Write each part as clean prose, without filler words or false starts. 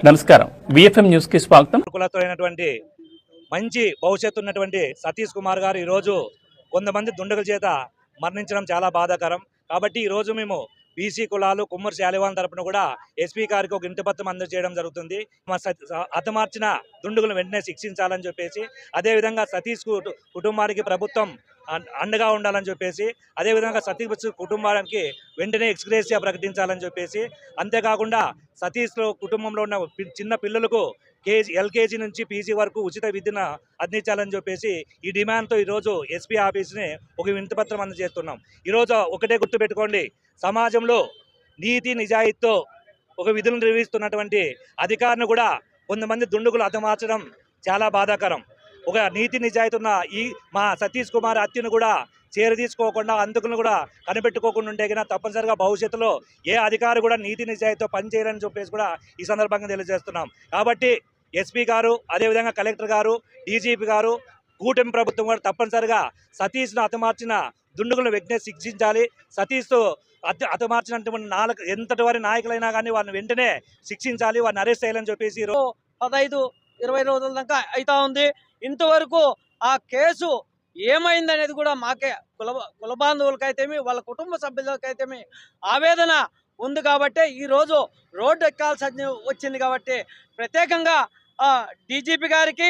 నమస్కారం, VFM news కి స్వాగతం. కులతులైనటువంటి మంచి భవిష్యత్తు ఉన్నటువంటి సతీష్ కుమార్ గారు ఈరోజు కొంతమంది దుండగుల చేత మరణించడం చాలా బాధాకరం. కాబట్టి ఈరోజు మేము బీసీ కులాలు కుమ్మరి శాలివాన్ తరపున కూడా ఎస్పీ గారికి ఒక ఇంటిపత్రం అందజేయడం జరుగుతుంది. హతమార్చిన దుండగులను వెంటనే శిక్షించాలని చెప్పేసి, అదేవిధంగా సతీష్ కుటుంబానికి ప్రభుత్వం అండగా ఉండాలని చెప్పేసి, అదేవిధంగా సతీష్ కుటుంబానికి వెంటనే ఎక్స్గ్రేషియా ప్రకటించాలని చెప్పేసి, అంతేకాకుండా సతీష్ కుటుంబంలో ఉన్న చిన్న పిల్లలకు ఎల్కేజీ నుంచి పీజీ వరకు ఉచిత విద్యను అందించాలని చెప్పేసి ఈ డిమాండ్తో ఈరోజు ఎస్పీ ఆఫీస్ని ఒక వినతిపత్రం అందజేస్తున్నాం. ఈరోజు ఒకటే గుర్తుపెట్టుకోండి, సమాజంలో నీతి నిజాయితీతో ఒక విధులు నిర్వహిస్తున్నటువంటి అధికారిని కూడా కొంతమంది దుండగులు హతమార్చడం చాలా బాధాకరం. ఒక నీతి నిజాయితీ ఉన్న ఈ మా సతీష్ కుమార్ హత్యను కూడా చేరదీసుకోకుండా, అందుకుని కూడా కనిపెట్టుకోకుండా ఉంటే కన్నా తప్పనిసరిగా భవిష్యత్తులో ఏ అధికారి కూడా నీతి నిజాయితీతో పనిచేయాలని చెప్పేసి కూడా ఈ సందర్భంగా తెలియజేస్తున్నాం. కాబట్టి ఎస్పీ గారు, అదేవిధంగా కలెక్టర్ గారు, డీజీపీ గారు, కూటమి ప్రభుత్వం కూడా తప్పనిసరిగా సతీష్ను హతమార్చిన దుండగులను వెంటనే శిక్షించాలి. సతీష్తో హతమార్చినటువంటి ఎంతటి వారి నాయకులైనా కానీ వారిని వెంటనే శిక్షించాలి, వారిని అరెస్ట్ చేయాలని చెప్పేసి 15-20 రోజుల దాకా అవుతా ఉంది. ఇంతవరకు ఆ కేసు ఏమైందనేది కూడా మాకే కుల బాంధవులకైతేమి వాళ్ళ కుటుంబ సభ్యులకైతేమి ఆవేదన ఉంది. కాబట్టి ఈరోజు రోడ్డు ఎక్కాల్సి వచ్చింది. కాబట్టి ప్రత్యేకంగా డీజీపీ గారికి,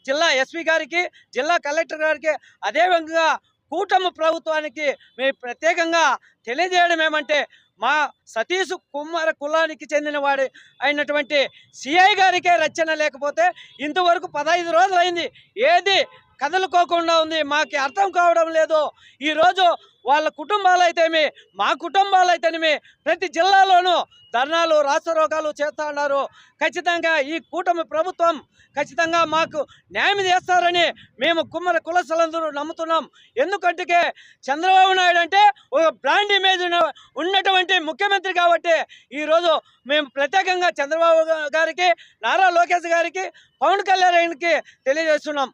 జిల్లా ఎస్పీ గారికి, జిల్లా కలెక్టర్ గారికి, అదేవిధంగా కూటమి ప్రభుత్వానికి మేము ప్రత్యేకంగా తెలియజేయడం ఏమంటే, మా సతీష్ కుమార్ కులానికి చెందిన వాడి అయినటువంటి సిఐ గారికే రచన లేకపోతే ఇంతవరకు 15 రోజులు అయింది, ఏది కదలుకోకుండా ఉంది. మాకు అర్థం కావడం లేదు. ఈరోజు వాళ్ళ కుటుంబాలైతేమి, మా కుటుంబాలైతేనేమి ప్రతి జిల్లాలోనూ ధర్నాలు, రాష్ట్రోగాలు చేస్తూ ఉన్నారు. ఖచ్చితంగా ఈ కూటమి ప్రభుత్వం ఖచ్చితంగా మాకు న్యాయం చేస్తారని మేము కుమ్మరి కులస్తులందరూ నమ్ముతున్నాం. ఎందుకంటే చంద్రబాబు నాయుడు అంటే ఒక బ్రాండ్ ఇమేజ్ ఉన్నటువంటి ముఖ్యమంత్రి. కాబట్టి ఈరోజు మేము ప్రత్యేకంగా చంద్రబాబు గారికి, నారా లోకేష్ గారికి, పవన్ కళ్యాణ్కి తెలియజేస్తున్నాం.